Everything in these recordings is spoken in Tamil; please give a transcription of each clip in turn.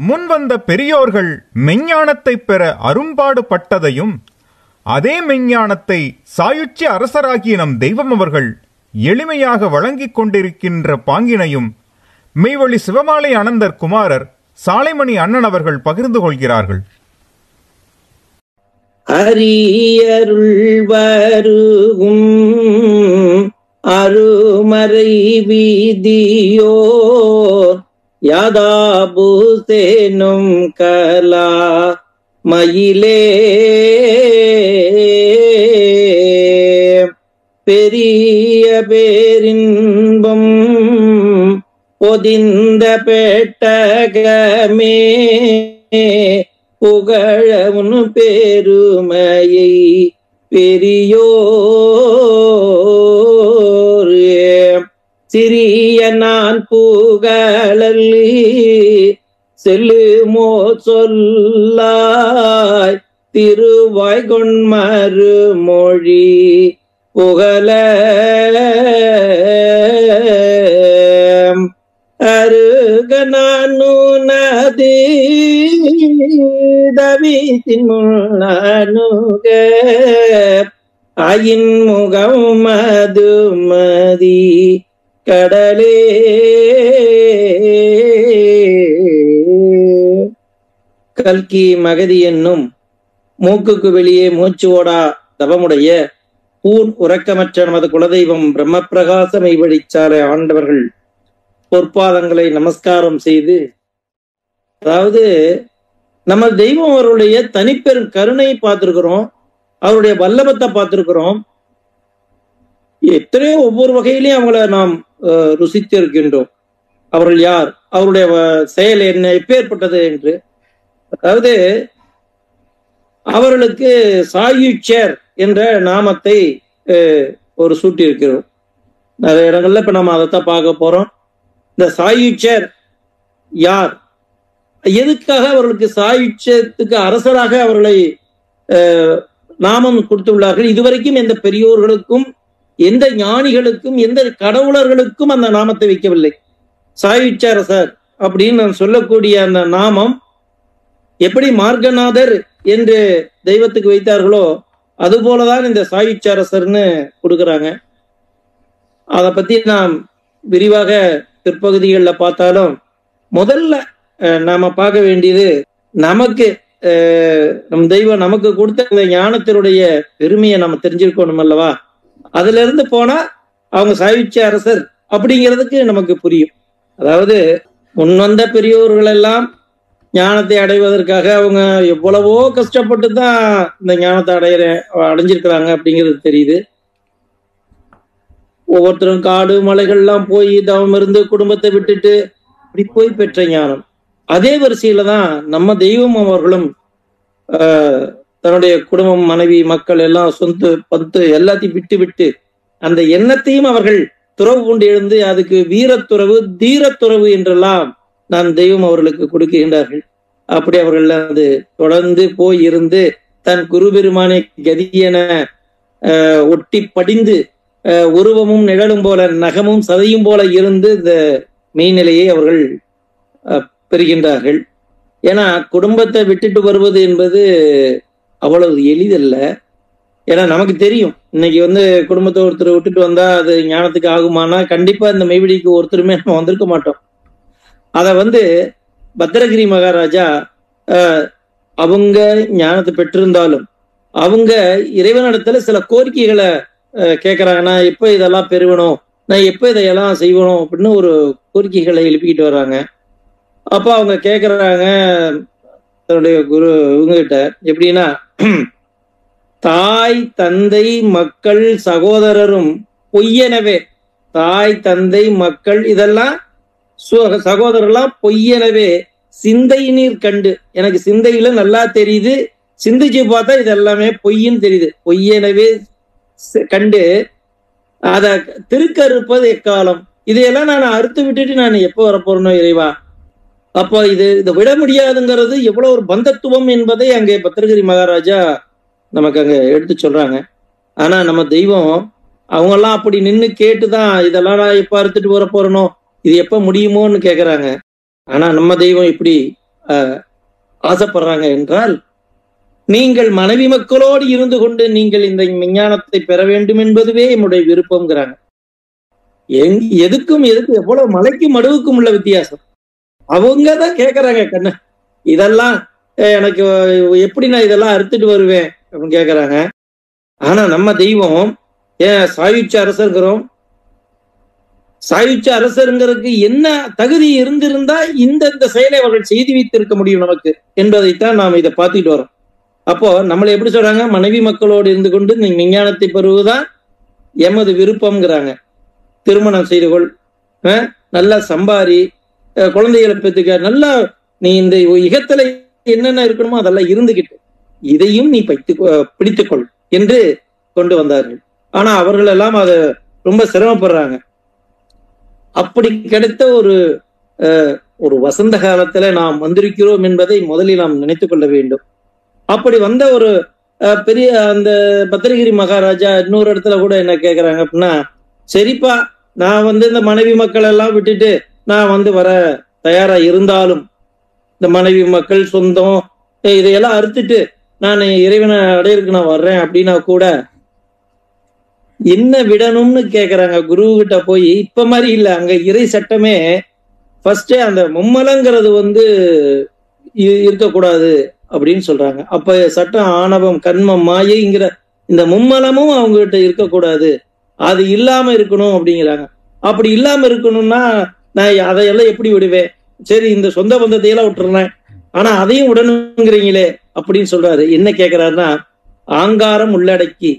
முன்வந்த பெரியோர்கள் மெஞ்ஞானத்தை பெற அரும்பாடு பட்டதையும், அதே மெஞ்ஞானத்தை சாயுச்ய அரசராகிய நம் தெய்வம் அவர்கள் எளிமையாக வழங்கிக் கொண்டிருக்கின்ற பாங்கினையும் மெய்வழி சிவமாலை அனந்தர் குமாரர் சாலைமணி அண்ணன் அவர்கள் பகிர்ந்து கொள்கிறார்கள். அரியருள் வருகும் அருமறை வீதியோர் யாதாபுசேனும் கலா மயிலே பெரிய பேரின்பம் பொதிந்த பெட்டகமே புகழவன் பெருமையை பெரியோர் சிறிய நான் புகழல்லி செல்லுமோ சொல்லாய் திருவாய்கொண்மறு மொழி புகழ அருக நானு நதி தவித்தின் முன்னானுக ஆயின் முகம் மதுமதி கடலே. கல்கி மகதி என்னும் மூக்குக்கு வெளியே மூச்சு ஓடா தவமுடைய பூன் உறக்கமற்ற நமது குலதெய்வம் பிரம்ம பிரகாச மெய்வழிச்சாலை ஆண்டவர்கள் பொற்பாதங்களை நமஸ்காரம் செய்து, அதாவது நம்ம தெய்வம் அவருடைய தனிப்பெரும் கருணை பார்த்திருக்கிறோம், அவருடைய வல்லபத்தை பார்த்திருக்கிறோம், எத்தனையோ ஒவ்வொரு வகையிலையும் அவங்கள நாம் ருசித்து இருக்கின்றோம். அவர்கள் யார், அவருடைய செயல் என்ன, எப்பேற்பட்டது என்று. அதாவது அவர்களுக்கு சாயுச்சர் என்ற நாமத்தை ஒரு சூட்டி இருக்கிறோம். நிறைய இடங்கள்ல இப்ப நம்ம அதைத்தான் பார்க்க போறோம். இந்த சாயுச்சர் யார், எதுக்காக அவர்களுக்கு சாயுச்சத்துக்கு அரசராக அவர்களை நாமம் கொடுத்துள்ளார்கள்? இதுவரைக்கும் எந்த பெரியோர்களுக்கும், எந்த ஞானிகளுக்கும், எந்த கடவுளர்களுக்கும் அந்த நாமத்தை வைக்கவில்லை. சாயுச்ச அரசர் அப்படின்னு நான் சொல்லக்கூடிய அந்த நாமம் எப்படி மார்கநாதர் என்று தெய்வத்துக்கு வைத்தார்களோ அதுபோலதான் இந்த சாயுச்ச அரசர்னு கொடுக்குறாங்க. அதை பத்தி நாம் விரிவாக பிற்பகுதிகளில் பார்த்தாலும், முதல்ல நாம பார்க்க வேண்டியது நமக்கு நம் தெய்வம் நமக்கு கொடுத்த இந்த ஞானத்தினுடைய பெருமையை நம்ம தெரிஞ்சிருக்கணும் அல்லவா? அதுல இருந்து போனா அவங்க சாயுச்ச அரசர் அப்படிங்கிறதுக்கு நமக்கு புரியும். அதாவது முன்வந்த பெரியோர்கள் எல்லாம் ஞானத்தை அடைவதற்காக அவங்க எவ்வளவோ கஷ்டப்பட்டு தான் இந்த ஞானத்தை அடைஞ்சிருக்கிறாங்க அப்படிங்கிறது தெரியுது. ஒவ்வொருத்தரும் காடு மலைகள்லாம் போய் தவம் இருந்து குடும்பத்தை விட்டுட்டு இப்படி போய் பெற்ற ஞானம். அதே வரிசையில தான் நம்ம தெய்வம் அவர்களும் தன்னுடைய குடும்பம், மனைவி, மக்கள் எல்லாம் சொந்த பத்து எல்லாத்தையும் விட்டு விட்டு அந்த எண்ணத்தையும் அவர்கள் துறவு கொண்டு எழுந்து அதுக்கு வீரத்துறவு, தீரத்துறவு என்றெல்லாம் நான் தெய்வம் அவர்களுக்கு கொடுக்கின்றார்கள். அப்படி அவர்கள் அது தொடர்ந்து போய் இருந்து தன் குரு பெருமானை கதியென ஒட்டி படிந்து உருவமும் நிழலும் போல நகமும் சதையும் போல இருந்து இந்த மெய்நிலையை அவர்கள் பெறுகின்றார்கள். ஏன்னா குடும்பத்தை விட்டுட்டு வருவது என்பது அவ்வளவு எளிதல்ல. ஏன்னா நமக்கு தெரியும், இன்னைக்கு குடும்பத்தை ஒருத்தர் விட்டுட்டு வந்தா அது ஞானத்துக்கு ஆகுமானா கண்டிப்பா இந்த மெய்வழிக்கு ஒருத்தருமே நம்ம வந்திருக்க மாட்டோம். அத பத்திரகிரி மகாராஜா அவங்க ஞானத்தை பெற்றிருந்தாலும் அவங்க இறைவனிடத்துல சில கோரிக்கைகளை கேட்கறாங்க. நான் எப்ப இதெல்லாம் பெறுவணும், நான் எப்ப இதையெல்லாம் செய்வணும் அப்படின்னு ஒரு கோரிக்கைகளை எழுப்பிக்கிட்டு வர்றாங்க. அப்ப அவங்க கேட்கறாங்க தன்னுடைய குரு இவங்ககிட்ட, எப்படின்னா தாய் தந்தை மக்கள் சகோதரரும் பொய்யெனவே, தாய் தந்தை மக்கள் இதெல்லாம் சகோதரர்லாம் பொய்யெனவே சிந்தை நீர் கண்டு, எனக்கு சிந்தையில நல்லா தெரியுது, சிந்திச்சு பார்த்தா இது எல்லாமே பொய்ன்னு தெரியுது, பொய்யெனவே கண்டு அத திருக்கறுப்பது எக்காலம், இதையெல்லாம் நான் அறுத்து விட்டுட்டு நான் எப்போ வரப்போறனோ இறைவா. அப்போ இதை விட முடியாதுங்கிறது எவ்வளவு ஒரு பந்தத்துவம் என்பதை அங்கே பத்திரகிரி மகாராஜா நமக்கு அங்க எடுத்து சொல்றாங்க. ஆனா நம்ம தெய்வம் அவங்கெல்லாம் அப்படி நின்று கேட்டுதான் இதெல்லாம் நான் எப்ப அறுத்துட்டு வர போறனோ, இது எப்ப முடியுமோன்னு கேக்குறாங்க. ஆனா நம்ம தெய்வம் இப்படி ஆசைப்படுறாங்க என்றால், நீங்கள் மனைவி மக்களோடு இருந்து கொண்டு நீங்கள் இந்த விஞ்ஞானத்தை பெற வேண்டும் என்பதுவே என்னுடைய விருப்பம்ங்கிறாங்க. எதுக்கும் எவ்வளவு மலைக்கும் மடுவுக்கும் உள்ள வித்தியாசம். அவங்கதான் கேட்கறாங்க, கண்ண இதெல்லாம் எனக்கு எப்படி நான் இதெல்லாம் அறுத்துட்டு வருவேன் அப்படின்னு கேட்கறாங்க. ஆனா நம்ம தெய்வம் சாயுச்ச அரசர்கிறோம். சாயுச்ச அரசருங்கிறதுக்கு என்ன தகுதி இருந்திருந்தா இந்த செயலை அவர்கள் செய்து வைத்திருக்க முடியும் நமக்கு என்பதைத்தான் நாம் இதை பார்த்துட்டு வரோம். அப்போ நம்மளை எப்படி சொல்றாங்க, மனைவி மக்களோடு இருந்து கொண்டு நீ விஞ்ஞானத்தை பெறுவதுதான் எமது விருப்பம்ங்கிறாங்க. திருமணம் செய்து கொள், நல்லா சம்பாரி, குழந்தைகளை பெற்றுக்க, நல்லா நீ இந்த இகத்துல என்னென்ன இருக்கணுமோ அதெல்லாம் இருந்துகிட்டு இதையும் நீ பிடித்துக்கொள் என்று கொண்டு வந்தார்கள். ஆனா அவர்கள் எல்லாம் அதை ரொம்ப சிரமப்படுறாங்க. அப்படி கிடைத்த ஒரு வசந்த காலத்துல நாம் வந்திருக்கிறோம் என்பதை முதலில் நாம் நினைத்துக் கொள்ள வேண்டும். அப்படி வந்த ஒரு பெரிய அந்த பத்திரகிரி மகாராஜா இன்னொரு இடத்துல கூட என்ன கேட்கிறாங்க அப்படின்னா, சரிப்பா நான் இந்த மனைவி மக்கள் எல்லாம் விட்டுட்டு நான் வர தயாரா இருந்தாலும், இந்த மனைவி மக்கள் சொந்தம் இதையெல்லாம் அறுத்துட்டு நான் இறைவனை அடையிறதுக்கு நான் வர்றேன் அப்படின்னா கூட என்ன விடணும்னு கேக்குறாங்க குரு கிட்ட போய். இப்ப மாதிரி இல்ல, அங்க இறை சட்டமே ஃபர்ஸ்டே அந்த மும்மலங்கிறது இருக்கக்கூடாது அப்படின்னு சொல்றாங்க. அப்ப சட்டம் ஆணவம் கண்மம் மாயைங்கிற இந்த மும்மலமும் அவங்க கிட்ட இருக்கக்கூடாது, அது இல்லாம இருக்கணும் அப்படிங்கிறாங்க. அப்படி இல்லாம இருக்கணும்னா நான் அதையெல்லாம் எப்படி விடுவேன்? சரி இந்த சொந்த பந்தத்தையெல்லாம் விட்டுறேன், ஆனா அதையும் விடணுங்கிறீங்களே அப்படின்னு சொல்றாரு. என்ன கேட்கிறாருன்னா, ஆங்காரம் உள்ளடக்கி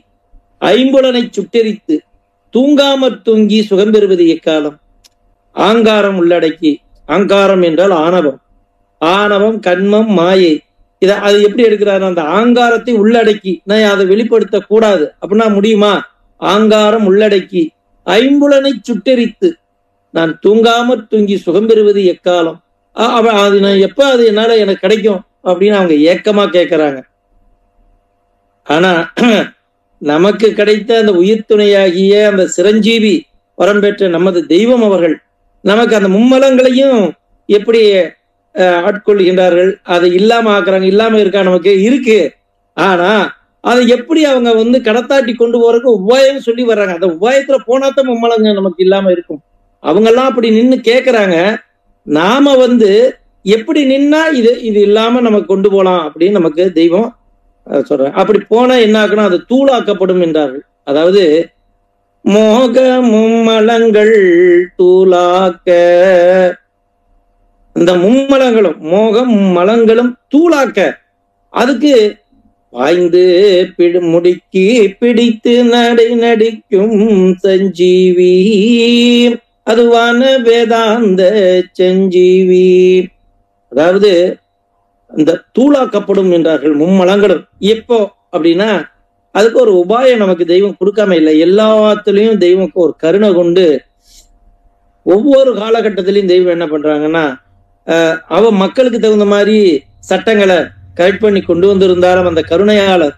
ஐம்புலனை சுட்டெரித்து தூங்காமற் தூங்கி சுகம் பெறுவது எக்காலம். ஆங்காரம் உள்ளடக்கி, ஆங்காரம் என்றால் ஆணவம், ஆணவம் கண்மம் மாயை, அது எப்படி எடுக்கிறாரு? அந்த ஆங்காரத்தை உள்ளடக்கி நான் அதை வெளிப்படுத்த கூடாது அப்படின்னா முடியுமா? ஆங்காரம் உள்ளடக்கி ஐம்புலனை சுட்டெரித்து நான் தூங்காமற் தூங்கி சுகம் பெறுவது எக்காலம். அது நான் எப்ப அது என்னால எனக்கு கிடைக்கும் அப்படின்னு அவங்க ஏக்கமா கேட்கிறாங்க. ஆனா நமக்கு கிடைத்த அந்த உயிர் துணையாகிய அந்த சிரஞ்சீவி வரம் பெற்ற நமது தெய்வம் அவர்கள் நமக்கு அந்த மும்மலங்களையும் எப்படி ஆட்கொள்கின்றார்கள், அதை இல்லாம ஆக்குறாங்க. இல்லாம இருக்கா? நமக்கு இருக்கு. ஆனா அதை எப்படி அவங்க கடத்தாட்டி கொண்டு போறதுக்கு உபாயம் சொல்லி வர்றாங்க. அந்த உபாயத்துல போனாத்தான் மும்மலங்க நமக்கு இல்லாம இருக்கும். அவங்க எல்லாம் அப்படி நின்று கேட்கறாங்க. நாம எப்படி நின்னா இது இல்லாம நமக்கு கொண்டு போலாம் அப்படின்னு நமக்கு தெய்வம் சொல்றாங்க. அப்படி போனா என்ன ஆக்கணும்? அது தூளாக்கப்படும் என்றார்கள். அதாவது மோக மும்மலங்கள் தூளாக்க, இந்த மும்மலங்களும் மோகம் மலங்களும் தூளாக்க, அதுக்கு பாய்ந்து முடுக்கி பிடித்து நடை நடிக்கும் சஞ்சீவி, அதுவான வேதாந்த சஞ்சீவி. அதாவது இந்த தூளாக்கப்படும் என்றார்கள் மும்மலங்களும். எப்போ அப்படின்னா அதுக்கு ஒரு உபாயம் நமக்கு தெய்வம் கொடுக்காம இல்லை. எல்லாத்துலயும் தெய்வம் ஒரு கருணை கொண்டு ஒவ்வொரு காலகட்டத்திலையும் தெய்வம் என்ன பண்றாங்கன்னா, மக்களுக்கு தகுந்த மாதிரி சட்டங்களை கரெக்ட் பண்ணி கொண்டு வந்திருந்தாலும் அந்த கருணையாளர்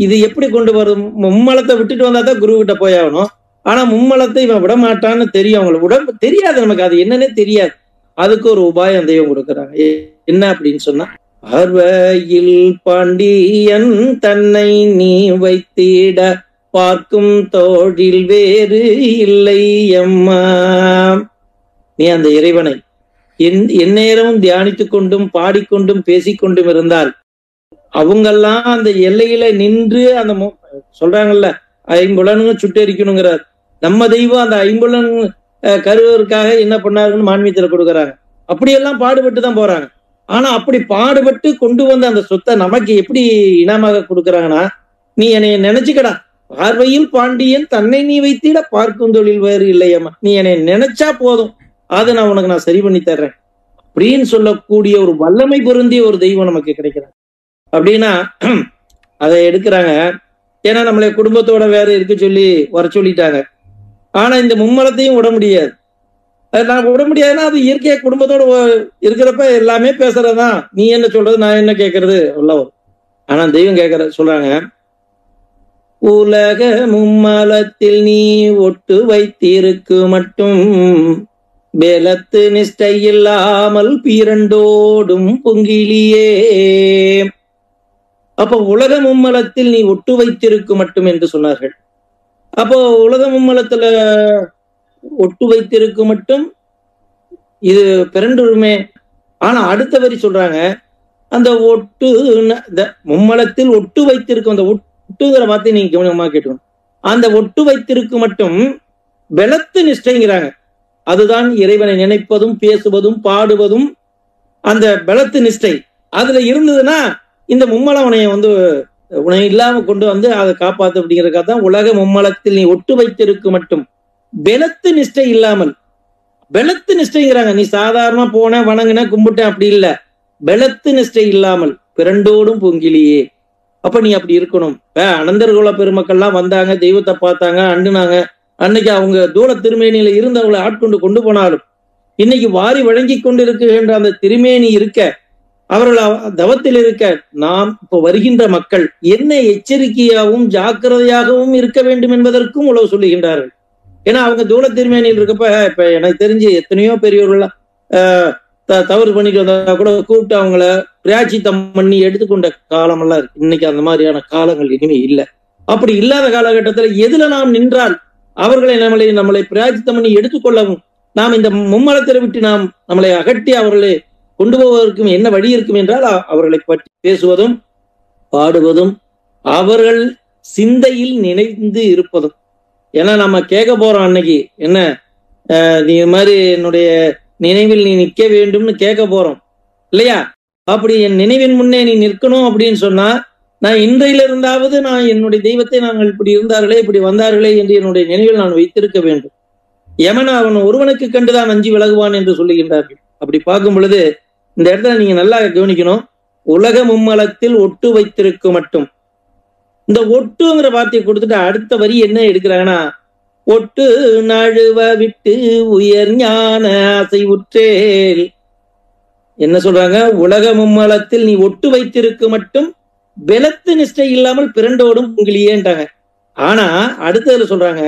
இது எப்படி கொண்டு வரும்? மும்மலத்தை விட்டுட்டு வந்தா தான் குரு கிட்ட போய் ஆகணும். ஆனா மும்மலத்தை இவன் விட மாட்டான்னு தெரியும். அவங்களுக்கு தெரியாது, நமக்கு அது என்னன்னே தெரியாது. அதுக்கு ஒரு உபாயம் தெய்வம் கொடுக்குறாங்க. என்ன அப்படின்னு சொன்னா, பார்வையில் பாண்டியன் தன்னை நீ வைத்திட பார்க்கும் தோழில் வேறு இல்லை அம்மா. நீ அந்த இறைவனை எந்நேரமும் தியானித்துக் கொண்டும் பாடிக்கொண்டும் பேசிக்கொண்டும் இருந்தால் அவங்கெல்லாம் அந்த எல்லையில நின்று அந்த சொல்றாங்கல்ல ஐம்புலனுங்க சுட்டெரிக்கணுங்கிறார். நம்ம தெய்வம் அந்த ஐம்புலன் கருவதற்காக என்ன பண்ணாருன்னு மான்மீகத்துல கொடுக்குறாங்க. அப்படியெல்லாம் பாடுபட்டு தான் போறாங்க. ஆனா அப்படி பாடுபட்டு கொண்டு வந்த அந்த சொத்தை நமக்கு எப்படி இனமாக கொடுக்குறாங்கன்னா, நீ என்னைய நினைச்சுக்கடா, பார்வையில் பாண்டியன் தன்னை நீ வைத்திட பார்க்கும் தொழில் வேறு இல்லையம்மா, நீ என்னை நினைச்சா போதும், அதை நான் சரி பண்ணி தர்றேன் அப்படின்னு சொல்லக்கூடிய ஒரு வல்லமை பொருந்திய ஒரு தெய்வம் நமக்கு கிடைக்கிறாங்க. அப்படின்னா அதை எடுக்கிறாங்க. ஏன்னா நம்மளை குடும்பத்தோட வேற இருக்க சொல்லி வர சொல்லிட்டாங்க. ஆனா இந்த மும்மலத்தையும் விட முடியாது. நான் விட முடியாதுன்னா அது இயற்கையா குடும்பத்தோட இருக்கிறப்ப எல்லாமே பேசுறதுதான். நீ என்ன சொல்றது, நான் என்ன கேட்கறது எல்லாம். ஆனா தெய்வம் சொல்றாங்க, உலக மும்மலத்தில் நீ ஒட்டு வைத்திருக்கு மட்டும் பெலத்து நிஷ்டை இல்லாமல் பீரண்டோடும் பொங்கிலியே. அப்போ உலக மும்மலத்தில் நீ ஒட்டு வைத்திருக்கும் மட்டும் என்று சொன்னார்கள். அப்போ உலக மும்மலத்துல ஒட்டு வைத்திருக்கும் மட்டும் இது பிறண்டுமே. ஆனா அடுத்த வரி சொல்றாங்க, அந்த ஒட்டு மும்மலத்தில் ஒட்டு வைத்திருக்கும், அந்த ஒட்டுங்கிற வார்த்தை நீங்க கவனமா கேட்டுக்கணும். அந்த ஒட்டு வைத்திருக்கும் மட்டும் பெலத்து நிஷ்டைங்கிறாங்க. அதுதான் இறைவனை நினைப்பதும் பேசுவதும் பாடுவதும் அந்த பெலத்து நிஷ்டை அதுல இருந்ததுன்னா இந்த மும்மலம் உன்னை இல்லாம கொண்டு வந்து அதை காப்பாத்து அப்படிங்கிறதுக்காக தான் உலக மும்மலத்தில் நீ ஒட்டு வைத்திருக்கும் மட்டும் பெலத்து நிஷ்டை இல்லாமல். பெலத்து நிஷ்டைங்கிறாங்க. நீ சாதாரணமா போன வணங்குன கும்பிட்டேன் அப்படி இல்ல, பெலத்து நிஷ்டை இல்லாமல் பிறண்டோடும் பொங்கிலியே. அப்ப நீ அப்படி இருக்கணும். அனந்தர்குல பெருமக்கள்லாம் வந்தாங்க, தெய்வத்தை பார்த்தாங்க, அண்டுனாங்க. அன்னைக்கு அவங்க தூள திருமேனியில இருந்து அவங்களை ஆட்கொண்டு கொண்டு போனாலும் இன்னைக்கு வாரி வழங்கி கொண்டு இருக்கின்ற அந்த திருமேனி இருக்க, அவர்கள் தவத்தில் இருக்க, நாம் இப்ப வருகின்ற மக்கள் என்ன எச்சரிக்கையாகவும் ஜாக்கிரதையாகவும் இருக்க வேண்டும் என்பதற்கும் உழவு சொல்லுகின்றார்கள். ஏன்னா அவங்க தூள திருமேனியில் இருக்கப்ப இப்ப எனக்கு தெரிஞ்சு எத்தனையோ பெரியவர்கள் தவறு பண்ணிட்டு வந்தா கூட கூப்பிட்டு அவங்கள பிராய்ச்சித்தம் பண்ணி எடுத்துக்கொண்ட காலமெல்லாம் இருக்கு. இன்னைக்கு அந்த மாதிரியான காலங்கள் இனிமே இல்லை. அப்படி இல்லாத காலகட்டத்துல எதுல நாம் நின்றால் அவர்களை நம்மளை பிராய்ச்சித்தம் பண்ணி எடுத்துக்கொள்ளவும், நாம் இந்த மும்மலத்தை விட்டு நாம் நம்மளை அகற்றி அவர்களை கொண்டு போவதற்கும் என்ன வழி இருக்கும் என்றால் அவர்களை பற்றி பேசுவதும் பாடுவதும் அவர்கள் சிந்தையில் நினைந்து இருப்பதும். ஏன்னா நம்ம கேட்க போறோம் அன்னைக்கு, என்ன நீ இது மாதிரி என்னுடைய நினைவில் நீ நிற்க வேண்டும்னு கேட்க போறோம் இல்லையா? அப்படி என் நினைவின் முன்னே நீ நிற்கணும் அப்படின்னு சொன்னா, நான் இன்றையில இருந்தாவது நான் என்னுடைய தெய்வத்தை நாங்கள் இப்படி இருந்தார்களே இப்படி வந்தார்களே என்று என்னுடைய நினைவில் நான் வைத்திருக்க வேண்டும். யமன் அவன் ஒருவனுக்கு கண்டுதான் அஞ்சி விலகுவான் என்று சொல்லுகின்றார்கள். அப்படி பார்க்கும் பொழுது இந்த இடத்துல நீங்க நல்லா கவனிக்கணும். உலக மும்மலத்தில் ஒட்டு வைத்திருக்கும் மட்டும், இந்த ஒட்டுங்கிற வார்த்தையை கொடுத்துட்டு அடுத்த வரி என்ன எடுக்கிறாங்கன்னா, ஒட்டு நழுவ விட்டு உயர் ஞான ஆசை உற்றேல். என்ன சொல்றாங்க? உலக மும்மலத்தில் நீ ஒட்டு வைத்திருக்கு மட்டும் பெலத்து நிஷ்டை இல்லாமல் பிறண்டோடும் பொங்கிலியேன்ட்டாங்க. ஆனா அடுத்ததுல சொல்றாங்க,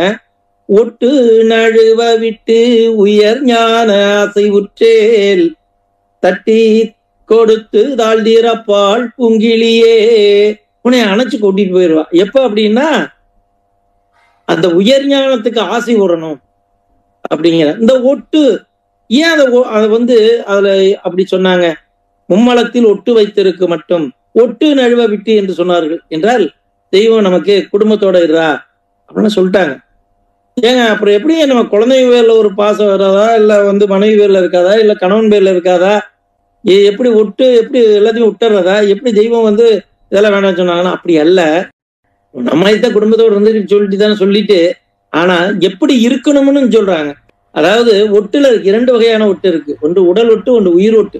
ஒட்டு நழுவ விட்டு உயர் ஞான ஆசை உற்றேல் தட்டி கொடுத்து தாழ்ந்தீரப்பால் பொங்கிலியே. உன்னை அணைச்சு கூட்டிட்டு போயிடுவா. எப்ப அப்படின்னா அந்த உயர் ஞானத்துக்கு ஆசை விடணும் அப்படிங்கிற இந்த ஒட்டு. ஏன் அதை அதுல அப்படி சொன்னாங்க? மும்மலத்தில் ஒட்டு வைத்திருக்கு மட்டும் ஒட்டு நழுவ விட்டு என்று சொன்னார்கள் என்றால், தெய்வம் நமக்கு குடும்பத்தோட இருறா அப்படின்னு சொல்லிட்டாங்க. ஏங்க அப்புறம் எப்படி நம்ம குழந்தைங்க பேர்ல ஒரு பாசம் வராதா, இல்ல மனைவி பேர்ல இருக்காதா, இல்ல கணவன் பேர்ல இருக்காதா? எப்படி ஒட்டு எப்படி எல்லாத்தையும் விட்டுறதா? எப்படி தெய்வம் இதெல்லாம் வேண்டாம் சொன்னாங்கன்னா அப்படி அல்ல. நம்ம இதான் குடும்பத்தோடு சொல்லிட்டு தானே சொல்லிட்டு, ஆனா எப்படி இருக்கணும்னு சொல்றாங்க. அதாவது ஒட்டுல 2 வகையான ஒட்டு இருக்கு. ஒன்று உடல் ஒட்டு, ஒன்று உயிர் ஒட்டு.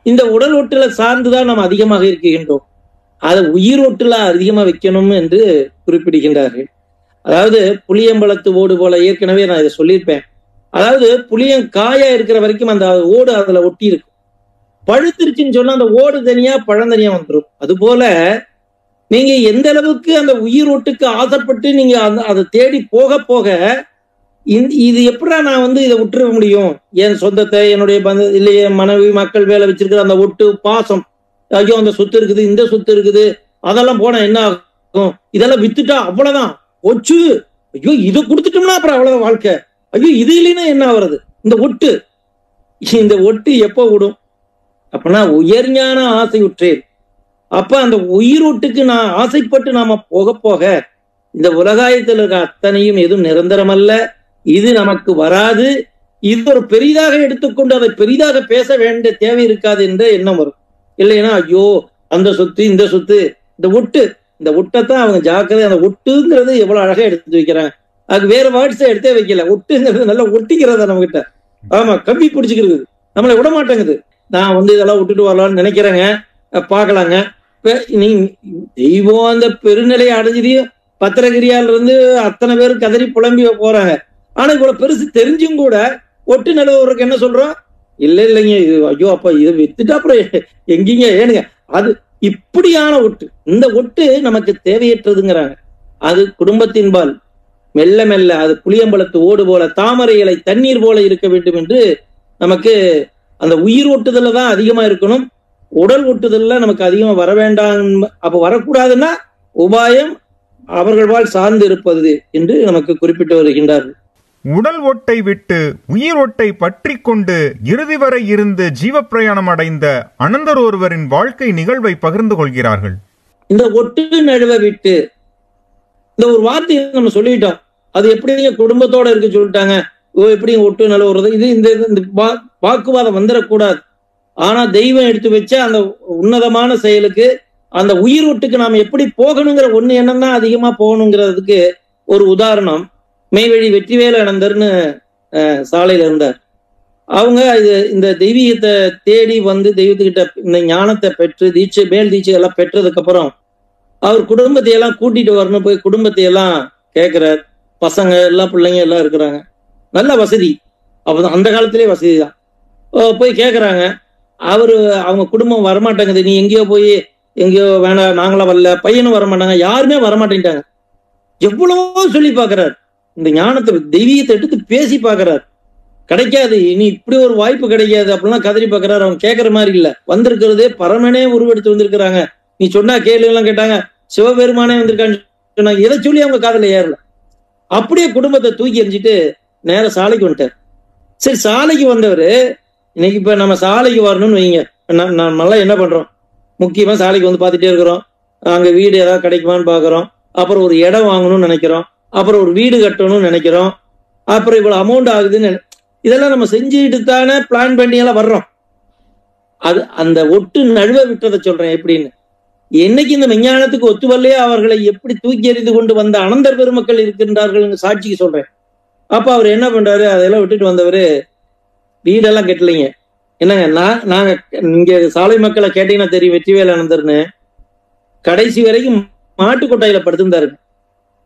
இந்த உடல் ஒட்டுல சார்ந்துதான் நாம் அதிகமாக இருக்கின்றோம். அதை உயிர் ஒட்டுல அதிகமா வைக்கணும் என்று குறிப்பிடுகின்றார்கள். அதாவது புளியம்பழத்து ஓடு போல, ஏற்கனவே நான் இதை சொல்லியிருப்பேன். அதாவது புளியம் காயா இருக்கிற வரைக்கும் அந்த ஓடு அதுல ஒட்டி இருக்கும். பழுத்திருச்சுன்னு சொன்னா அந்த ஓடு தனியா பழம் தனியா வந்துடும். அது போல நீங்க எந்த அளவுக்கு அந்த உயிர் ஒட்டுக்கு ஆசைப்பட்டு நீங்க அதை தேடி போக போக இது எப்படா நான் இதை விட்டுற முடியும், என் சொந்தத்தை, என்னுடைய இல்லையே மனைவி மக்கள் வேலை வச்சிருக்கிற அந்த ஒட்டு பாசம், ஐயோ அந்த சொத்து இருக்குது, இந்த சொத்து இருக்குது, அதெல்லாம் போனா என்ன ஆகும், இதெல்லாம் வித்துட்டா அவ்வளவுதான் ஒச்சு, ஐயோ இதை கொடுத்துட்டோம்னா அப்புறம் அவ்வளவுதான் வாழ்க்கை, ஐயோ இது இல்லைன்னா என்ன ஆகுறது, இந்த ஒட்டு எப்ப விடும் அப்படின்னா உயர்ஞான ஆசை உற்றேன். அப்ப அந்த உயிரோட்டுக்கு நான் ஆசைப்பட்டு நாம போக போக இந்த உலகாயத்தில் இருக்க அத்தனையும் எதுவும் நிரந்தரம் அல்ல, இது நமக்கு வராது, இது ஒரு பெரிதாக எடுத்துக்கொண்டு அதை பெரிதாக பேச வேண்டிய தேவை இருக்காது என்ற எண்ணம் வரும். இல்லைன்னா ஐயோ அந்த சொத்து இந்த சொத்து, இந்த ஒட்டைத்தான் அவங்க ஜாக்கிரதை. அந்த ஒட்டுங்கிறது எவ்வளவு அழகா எடுத்து வைக்கிறாங்க. அதுக்கு வேற வேர்ட்ஸை எடுத்தே வைக்கல. ஒட்டுங்கிறது நல்லா ஒட்டிக்கிறதா நம்ம கிட்ட. ஆமா, கம்பி பிடிச்சிக்கிறது, நம்மளை விட மாட்டேங்குது. நான் இதெல்லாம் விட்டுட்டு வரலாம்னு நினைக்கிறேங்க, பாக்கலாங்க. நீ தெய்வம் அந்த பெருநிலையை அடைஞ்சிதையும் பத்திரகிரியால இருந்து அத்தனை பேர் கதறி புலம்பி போறாங்க. ஆனா இவ்வளவு பெருசு தெரிஞ்சும் கூட ஒட்டு நிலவருக்கு என்ன சொல்றோம், இல்லைங்க இது ஐயோ அப்ப இதை வித்துட்டா அப்புறம் எங்கீங்க ஏனுங்க, அது இப்படியான ஒட்டு. இந்த ஒட்டு நமக்கு தேவையற்றதுங்கிறாங்க. அது குடும்பத்தின்பால் மெல்ல மெல்ல அது புளியம்பலத்து ஓடு போல, தாமரை இலை தண்ணீர் போல இருக்க வேண்டும் என்று நமக்கு அந்த உயிர் ஒட்டுதல்ல தான் அதிகமா இருக்கணும். உடல் ஒட்டுதல்ல நமக்கு அதிகமா வர வேண்டாம். அப்ப வரக்கூடாதுன்னா உபாயம் அவர்கள் வாழ் சார்ந்து இருப்பது என்று நமக்கு குறிப்பிட்டு வருகின்றார்கள். உடல் ஒட்டை விட்டு உயிர் ஒட்டை பற்றி கொண்டு இறுதி வரை இருந்து ஜீவ பிரயாணம் அடைந்த அனந்தர் ஒருவரின் வாழ்க்கை நிகழ்வை பகிர்ந்து கொள்கிறார்கள். இந்த ஒட்டு நழுவ விட்டு இந்த ஒரு வார்த்தையை நம்ம சொல்லிட்டோம். அது எப்படிங்க குடும்பத்தோட இருக்கு சொல்லிட்டாங்க. எப்படி ஒட்டு நழுவுறது? இது இந்த வாக்குவாதம் வந்துடக்கூடாது. ஆனா தெய்வம் எடுத்து வச்ச அந்த உன்னதமான செயலுக்கு, அந்த உயிர் ஒட்டுக்கு நாம் எப்படி போகணுங்கிற ஒண்ணு எண்ணம் தான் அதிகமா போகணுங்கிறதுக்கு ஒரு உதாரணம். மெய்வழி வெற்றிவேல அனந்தர்னு சாலையில இருந்தார். அவங்க இந்த தெய்வீகத்தை தேடி வந்து தெய்வத்துக்கிட்ட இந்த ஞானத்தை பெற்று மேல் தீட்சை எல்லாம் பெற்றதுக்கு அப்புறம் அவர் குடும்பத்தை எல்லாம் கூட்டிட்டு வரணும். போய் குடும்பத்தை எல்லாம் கேட்கிறார். பசங்க எல்லாம் பிள்ளைங்க எல்லாம் இருக்கிறாங்க, நல்ல வசதி. அப்பதான் அந்த காலத்திலே வசதி தான். போய் கேட்கறாங்க. அவங்க குடும்பம் வரமாட்டாங்குது. நீ எங்கேயோ போய் எங்கேயோ வேணாம், நாங்களாம் வரல. பையனும் வரமாட்டாங்க, யாருமே வரமாட்டேன்ட்டாங்க. எவ்வளவோ சொல்லி பார்க்கிறார். இந்த ஞானத்தை தெய்வீகத்தை எடுத்து பேசி பார்க்கிறார். கிடைக்காது, இனி இப்படி ஒரு வாய்ப்பு கிடைக்காது அப்படிலாம் கதறி பார்க்கிறாரு. அவங்க கேட்கற மாதிரி இல்ல. வந்திருக்கிறதே பரமனே உருவெடுத்து வந்திருக்கிறாங்க. நீ சொன்னா கேள்வி எல்லாம் கேட்டாங்க. சிவபெருமானே வந்திருக்கான்னு சொன்னாங்க. எதை சொல்லி அவங்க காதல ஏறல. அப்படியே குடும்பத்தை தூக்கி எறிஞ்சிட்டு நேர சாலைக்கு வந்துட்டார். சரி, சாலைக்கு வந்தவர் இன்னைக்கு இப்ப நம்ம சாலைக்கு வரணும்னு வைங்க. நம்மளாம் என்ன பண்றோம்? முக்கியமா சாலைக்கு வந்து பார்த்துட்டே இருக்கிறோம். அங்க வீடு ஏதாவது கிடைக்குமான்னு பாக்குறோம். அப்புறம் ஒரு இடம் வாங்கணும்னு நினைக்கிறோம். அப்புறம் ஒரு வீடு கட்டணும்னு நினைக்கிறோம். அப்புறம் இவ்வளவு அமௌண்ட் ஆகுதுன்னு இதெல்லாம் நம்ம செஞ்சுட்டு தானே பிளான் பண்ணி எல்லாம் வர்றோம். அது அந்த ஒட்டு நழுவ விட்டதை சொல்றேன். எப்படின்னு, என்னைக்கு இந்த விஞ்ஞானத்துக்கு ஒத்துவல்லையே அவர்களை எப்படி தூக்கி எறிந்து கொண்டு வந்த அனந்தர் பெருமக்கள் இருக்கின்றார்கள் சாட்சிக்கு சொல்றேன். அப்ப அவர் என்ன பண்றாரு? அதெல்லாம் விட்டுட்டு வந்தவரு வீடெல்லாம் கட்டலைங்க. என்னங்க, நாங்க இங்க சாலை மக்களை கேட்டீங்கன்னா தெரியும், வெற்றிவேல் அனந்தர்னு கடைசி வரைக்கும் மாட்டு கொட்டாயில படுத்திருந்தாருங்க.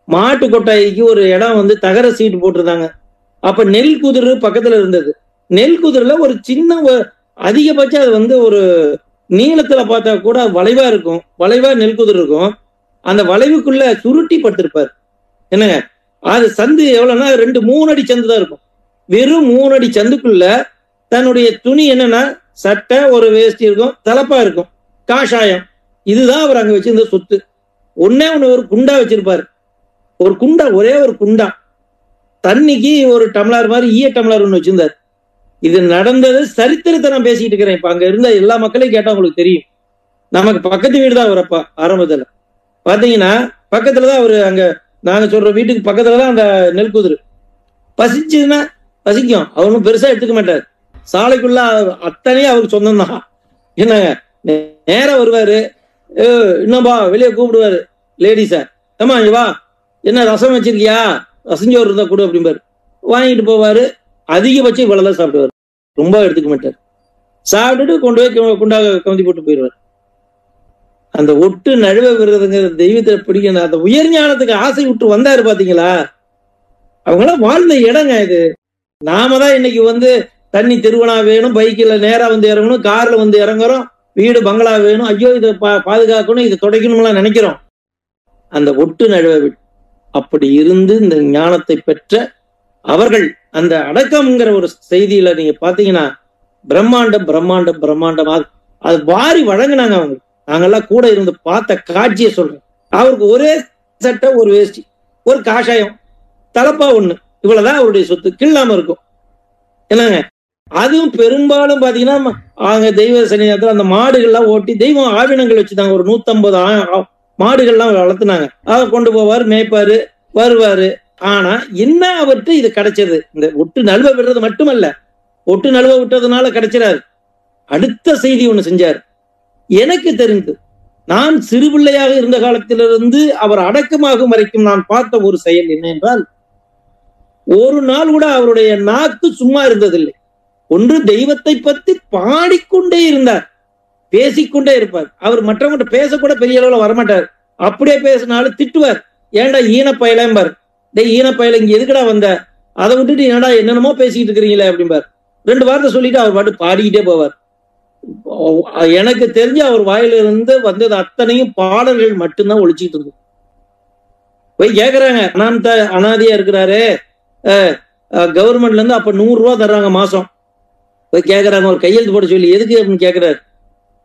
மாட்டு கொட்டாய்க்கு ஒரு இடம் வந்து தகர சீட்டு போட்டிருந்தாங்க. அப்ப நெல் குதிர் பக்கத்துல இருந்தது. நெல் குதிர்ல ஒரு சின்ன அதிகபட்சம் அது வந்து ஒரு நீளத்துல பார்த்தா கூட வளைவா இருக்கும். வளைவா நெல் குதிர் இருக்கும். அந்த வளைவுக்குள்ள சுருட்டி படுத்திருப்பாரு. என்னங்க, அது சந்து எவ்வளவுன்னா 2-3 அடி சந்து தான் இருக்கும். வெறும் 3 அடி சந்துக்குள்ள தன்னுடைய துணி என்னன்னா சட்டை, ஒரு வேஷ்டி இருக்கும், தலப்பா இருக்கும், காஷாயம். இதுதான் அவர் அங்க வச்சிருந்த சொத்து. ஒன்னே ஒரு குண்டா வச்சிருப்பாரு. ஒரு குண்டா, ஒரே ஒரு குண்டா. தண்ணிக்கு ஒரு டம்ளர் மாதிரி ஈய டம்ளர் ஒண்ணு வச்சிருந்தாரு. இது நடந்தது சரித்திரத்தை நான் பேசிட்டு இருக்கிறேன். இப்ப அங்க இருந்த எல்லா மக்களையும் கேட்டா உங்களுக்கு தெரியும். நமக்கு பக்கத்து வீடு தான் அவரப்பா. ஆரம்பத்துல பாத்தீங்கன்னா பக்கத்துலதான் அவரு, அங்க நாங்க சொல்ற வீட்டுக்கு பக்கத்துலதான் அந்த நெல் குதிர். பசிச்சுன்னா பசிக்கும், அவனும் பெருசா எடுத்துக்க மாட்டார். சாலைக்குள்ள அத்தனையும் அவருக்கு சொந்தம் தான். என்னங்க, நேரா வருவாரு. இன்னும்பா வெளியே கூப்பிடுவாரு லேடிஸ. ஏமா இங்க வா, என்ன ரசம் வச்சிருக்கியா, ரசஞ்சோறு இருந்தா கொடு அப்படிம்பாரு. வாங்கிட்டு போவாரு. அதிகபட்சம் இவ்வளவுதான் சாப்பிடுவாரு, ரொம்ப எடுத்துக்க மாட்டார். சாப்பிட்டுட்டு கொண்டு போய் குண்டாக கவுந்தி போட்டு போயிடுவார். அந்த ஒட்டு நழுவ விடுறதுங்கிற தெய்வத்தை பிடிக்கணும். அந்த உயர் ஞானத்துக்கு ஆசை விட்டு வந்தாரு பாத்தீங்களா, அவங்களாம் வாழ்ந்த இடங்க இது. நாம தான் இன்னைக்கு வந்து தண்ணி திருவணா வேணும், பைக்கில் நேரா வந்து இறங்கணும், கார்ல வந்து இறங்குறோம், வீடு பங்களா வேணும், ஐயோ இதை பாதுகாக்கணும், இதை துடைக்கணும்லாம் நினைக்கிறோம். அந்த ஒட்டு நழுவ விட்டு அப்படி இருந்து இந்த ஞானத்தை பெற்ற அவர்கள் அந்த அடக்கம்ங்கிற ஒரு செய்தியில நீங்க பாத்தீங்கன்னா பிரம்மாண்டம் பிரம்மாண்டம் பிரம்மாண்டம் அது வாரி வழங்கினாங்க. அவங்க நாங்கெல்லாம் கூட இருந்து பார்த்த காட்சியை சொல்றேன். அவருக்கு ஒரே சட்டை, ஒரு வேஷ்டி, ஒரு காஷாயம், தலப்பா ஒண்ணு, இவ்வளவுதான் அவருடைய சொத்து. கில்லாம இருக்கும். என்னங்க, அதுவும் பெரும்பாலும் பாத்தீங்கன்னா அவங்க தெய்வ சன்னிதானத்துல அந்த மாடுகள்லாம் ஓட்டி தெய்வம் ஆவினங்கள் வச்சுட்டாங்க. ஒரு 150 மாடுகள்லாம் வளர்த்துனாங்க. அதை கொண்டு போவாரு, மேய்ப்பாரு, வருவாரு. ஆனா என்ன அவர்கிட்ட இது கிடைச்சது? இந்த ஒட்டு நழுவ விடுறது மட்டுமல்ல, ஒட்டு நழுவ விட்டதுனால கிடைச்சிடாரு. அடுத்த செய்தி ஒண்ணு செஞ்சார். எனக்கு தெரிந்து நான் சிறு பிள்ளையாக இருந்த காலத்திலிருந்து அவர் அடக்கமாகும் வரைக்கும் நான் பார்த்த ஒரு செயல் என்ன என்றால், ஒரு நாள் கூட அவருடைய நாக்கு சும்மா இருந்ததில்லை. ஒன்று தெய்வத்தை பத்தி பாடிக்கொண்டே இருந்தார், பேசிக்கொண்டே இருப்பார். அவர் மற்றவங்க பேசக்கூட பெரிய அளவுல வரமாட்டார். அப்படியே பேசினாலும் திட்டுவார். ஏன்டா ஈனப்பயலம்பார். டேய் ஈனப்பயல, இங்க எதுக்கடா வந்த? அதை விட்டுட்டு ஏன்டா என்னென்னமோ பேசிக்கிட்டு இருக்கிறீங்களே அப்படிம்பார். 2 வார்த்தை சொல்லிட்டு அவர் பாட்டு பாடிக்கிட்டே போவார். எனக்கு தெரிஞ்சு அவர் வாயிலிருந்து வந்தது அத்தனையும் பாடல்கள் மட்டும்தான் ஒழிச்சிட்டு இருந்தது. போய் கேக்குறாங்க, அனாதையா இருக்கிறாரு, கவர்மெண்ட்ல இருந்து அப்ப 100 ரூபா தர்றாங்க மாசம். போய் கேக்குறாங்க, ஒரு கையெழுத்து போட சொல்லி. எதுக்கு அப்படின்னு கேக்குறாரு.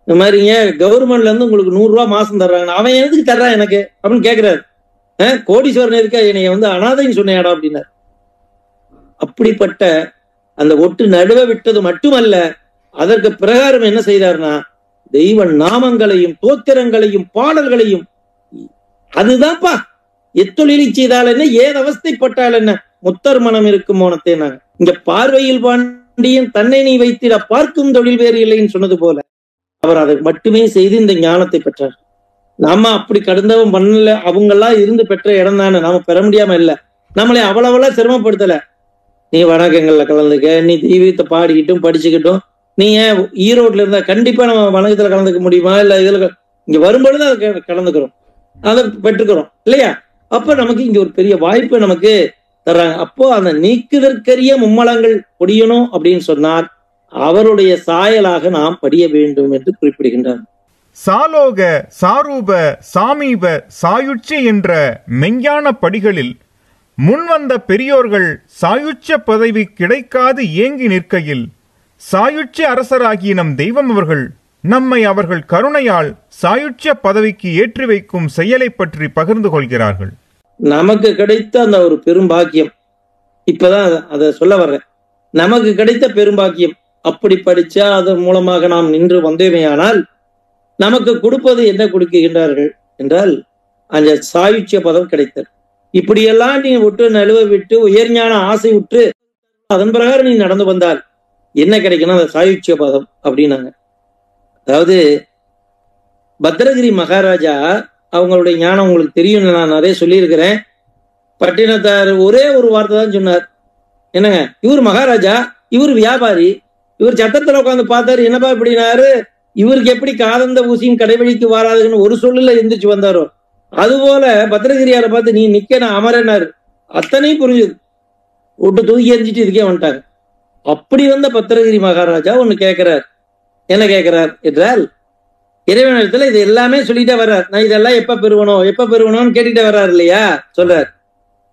இந்த மாதிரிங்க கவர்மெண்ட்ல இருந்து உங்களுக்கு 100 ரூபா மாசம் தர்றாங்க. அவன் எதுக்கு தர்றான் எனக்கு அப்படின்னு கேக்குறாரு. கோடீஸ்வரன் இருக்கா, என்னைய வந்து அனாதைன்னு சொன்னேடா அப்படின்னாரு. அப்படிப்பட்ட அந்த ஒட்டு நடுவ விட்டது மட்டுமல்ல, அதற்கு பிரகாரம் என்ன செய்தார்னா, தெய்வ நாமங்களையும் தோத்திரங்களையும் பாடல்களையும், அதுதான்ப்பா எத்தொழிலை செய்தால் என்ன, ஏது அவஸ்தைப்பட்டால் என்ன, முத்தர் மனம் இருக்கும் மோனத்தை. நாங்க இங்க பார்வையில் பாண்டியன் தன்னை நீ வைத்திட பார்க்கும் தொழில் வேறு இல்லைன்னு சொன்னது போல அவர் அதை மட்டுமே செய்து இந்த ஞானத்தை பெற்றார். நாம அப்படி கடுந்தவம் பண்ணல, அவங்கெல்லாம் இருந்து பெற்ற இடம் தானே, நாம பெற முடியாம இல்ல. நம்மளை அவ்வளவெல்லாம் சிரமப்படுத்தல. நீ வணக்கங்கள்ல கலந்துக்க, நீ தெய்வீகத்தை பாடிக்கிட்டும் படிச்சுக்கிட்டும், நீ ஏன் ஈரோட்ல இருந்தா கண்டிப்பா நம்ம வணக்கத்துல கலந்துக்க முடியுமா? இல்ல இதுல இங்க வரும்பொழுது அதை கலந்துக்கிறோம், அதை பெற்றுக்கிறோம் இல்லையா? அப்ப நமக்கு இங்க ஒரு பெரிய வாய்ப்பு நமக்கு தர்றாங்க. அப்போ அந்த நீக்குதற்கரிய மும்மலங்கள் பொடியணும் அப்படின்னு சொன்னால் அவருடைய சாயலாக நாம் படிய வேண்டும் என்று குறிப்பிடுகின்றார். சாலோக, சாரூப, சாமீப, சாயுட்சி என்ற மெஞ்ஞான படிகளில் முன்வந்த பெரியோர்கள் சாயுட்ச பதவி கிடைக்காது ஏங்கி நிற்கையில் சாயுட்ச அரசராகிய நம் தெய்வம் அவர்கள் நம்மை அவர்கள் கருணையால் சாயுட்ச பதவிக்கு ஏற்றி வைக்கும் செயலை பற்றி பகிர்ந்து கொள்கிறார்கள். நமக்கு கிடைத்த அந்த ஒரு பெரும்பாக்கியம், இப்பதான் அதை சொல்ல வர்றேன். நமக்கு கிடைத்த பெரும்பாக்கியம், அப்படி படிச்சா அதன் மூலமாக நாம் நின்று வந்தேமையானால் நமக்கு கொடுப்பது என்ன கொடுக்கின்றார்கள் என்றால் அந்த சாயுட்சிய பதம் கிடைத்தது. இப்படியெல்லாம் நீ விட்டு நழுவ விட்டு உயர்ஞான ஆசை விட்டு அதன் பிரகாரம் நீ நடந்து வந்தால் என்ன கிடைக்கணும், அந்த சாயுட்சிய பதம் அப்படின்னாங்க. அதாவது பத்ரகிரி மகாராஜா அவங்களுடைய ஞானம் உங்களுக்கு தெரியும், நான் நிறைய சொல்லியிருக்கிறேன். பட்டினத்தார் ஒரே ஒரு வார்த்தை தான் சொன்னார். என்னங்க, இவர் மகாராஜா, இவர் வியாபாரி, இவர் சட்டத்துல உட்காந்து பார்த்தாரு, என்னப்பா இப்படினாரு, இவருக்கு எப்படி காதந்த ஊசியும் கடைவழிக்கு வராதுன்னு ஒரு சொல்லுல எந்திரிச்சு வந்தாரோ, அதுபோல பத்ரகிரியாரை பார்த்து நீ நிக்க நான் அமரனாரு. அத்தனையும் புரிஞ்சுது, விட்டு தூக்கி எரிஞ்சிட்டு இதுக்கே வந்துட்டாங்க. அப்படி வந்த பத்ரகிரி மகாராஜா ஒண்ணு கேட்கிறார். என்ன கேட்கிறார் என்றால், இறைவனிடத்துல இது எல்லாமே சொல்லிட்டே வர்றார். நான் இதெல்லாம் எப்ப பெறுவணும்னு கேட்டுட்டே வர்றாரு இல்லையா? சொல்றார்,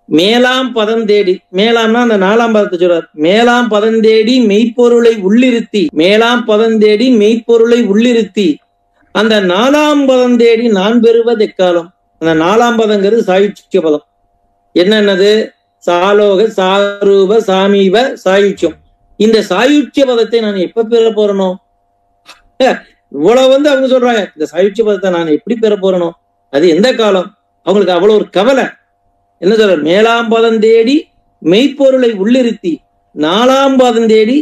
மேலாம் பதம் தேடி, மேலாம்னா அந்த 4ஆம் பதத்தை சொல்றார். மேலாம் பதம் தேடி மெய்ப்பொருளை உள்ளிருத்தி, மேலாம் பதம் தேடி மெய்ப்பொருளை உள்ளிருத்தி அந்த 4ஆம் பதம் தேடி நான் பெறுவது எக்காலம். அந்த 4ஆம் பதங்கிறது சாயுட்சிய பதம். என்னென்னது? சாலோக, சாரூப, சாமீப, சாயுட்சியம். இந்த சாயுட்சிய பதத்தை நான் எப்ப பெற போறனோ, இவ்வளவு அவங்க சொல்றாங்க, இந்த சாயுட்சிய பதத்தை நான் எப்படி பெற போறனோ, அது எந்த காலம்? அவங்களுக்கு அவ்வளவு ஒரு கவலை. என்ன சொல்ற? மேலாம் பதம் தேடி மெய்ப்பொருளை உள்ளிருத்தி 4ஆம் பதம் தேடி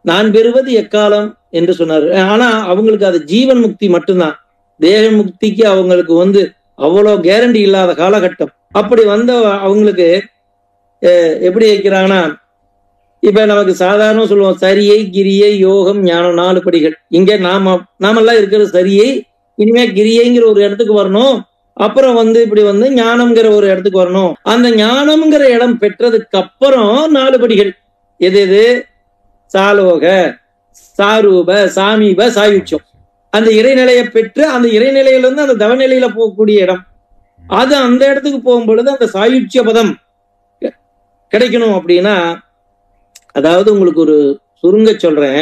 நான் பெறுவது எக்காலம் என்று சொன்னார். ஆனா அவங்களுக்கு அது ஜீவன் முக்தி மட்டும்தான், தேக முக்திக்கு அவங்களுக்கு அவ்வளவு கேரண்டி இல்லாத காலகட்டம். அப்படி வந்த அவங்களுக்கு எப்படி வைக்கிறாங்கன்னா, இப்ப நமக்கு சாதாரண சொல்லுவோம், சரியை, கிரியை, யோகம், ஞானம், 4 படிகள். இங்க நாமெல்லாம் இருக்கிற சரியை, இனிமே கிரியைங்கிற ஒரு இடத்துக்கு வரணும், அப்புறம் இப்படி ஞானம்ங்கிற ஒரு இடத்துக்கு வரணும். அந்த ஞானம்ங்கிற இடம் பெற்றதுக்கு அப்புறம் 4 படிகள். எது? சாலோக, சாரூப, சாமீப, சாயுட்சம். அந்த இறைநிலையை பெற்று அந்த இறைநிலையிலிருந்து அந்த தவநிலையில போகக்கூடிய இடம். அது அந்த இடத்துக்கு போகும் பொழுது அந்த சாயுட்சிய பதம் கிடைக்கணும். அப்படின்னா, அதாவது உங்களுக்கு ஒரு சுருங்க சொல்றேன்,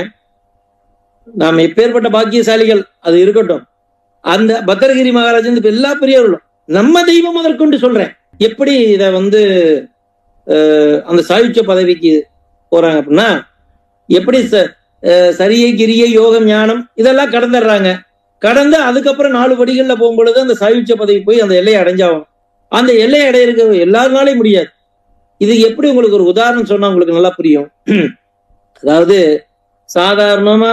நாம் எப்பேற்பட்ட பாக்கியசாலிகள் அது இருக்கட்டும். அந்த பத்ரகிரி மகாராஜன் எல்லா பெரியவர்களும் நம்ம தெய்வம் முதற்கொண்டு சொல்றேன், எப்படி இத அந்த சாயுட்சிய பதவிக்கு போறாங்க அப்படின்னா, எப்படி சரியை, கிரியை, யோகம், ஞானம் இதெல்லாம் கடந்துடுறாங்க. கடந்து அதுக்கப்புறம் 4 படிகள்ல போகும்பொழுது அந்த சாயுட்சிய பதவி போய் அந்த எல்லையை அடைஞ்சாகும். அந்த எல்லையை அடையிறது எல்லாருனாலையும் முடியாது. இது எப்படி உங்களுக்கு ஒரு உதாரணம் சொன்னா உங்களுக்கு நல்லா புரியும். அதாவது சாதாரணமா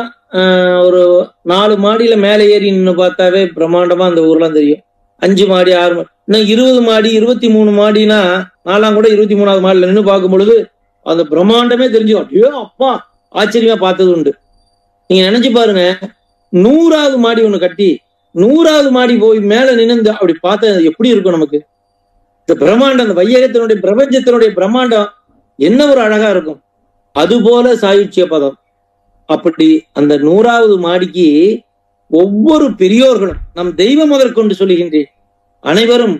ஒரு 4 மாடியில மேலே ஏறி நின்று பார்த்தாவே பிரம்மாண்டமா அந்த ஊர்லாம் தெரியும். 5 மாடி 6 மாடி, இன்னும் 20 மாடி 23 மாடினா, நாலாம் கூட 23ஆவது மாடியில நின்று பார்க்கும் பொழுது அந்த பிரம்மாண்டமே தெரிஞ்சு ஐயோ அப்பா ஆச்சரியமா பார்த்தது உண்டு. நீங்க நினைச்சு பாருங்க, 100ஆவது மாடி ஒண்ணு கட்டி 100ஆவது மாடி போய் மேல நின்று அப்படி பார்த்தா எப்படி இருக்கும் நமக்கு? இந்த பிரம்மாண்டம், அந்த வையகத்தினுடைய பிரபஞ்சத்தினுடைய பிரம்மாண்டம் என்ன ஒரு அழகா இருக்கும். அதுபோல சாயுட்சிய பதம். அப்படி அந்த 100ஆவது மாடிக்கு ஒவ்வொரு பெரியோர்களும், நம் தெய்வம் முதற்கொண்டு சொல்லுகின்றேன், அனைவரும்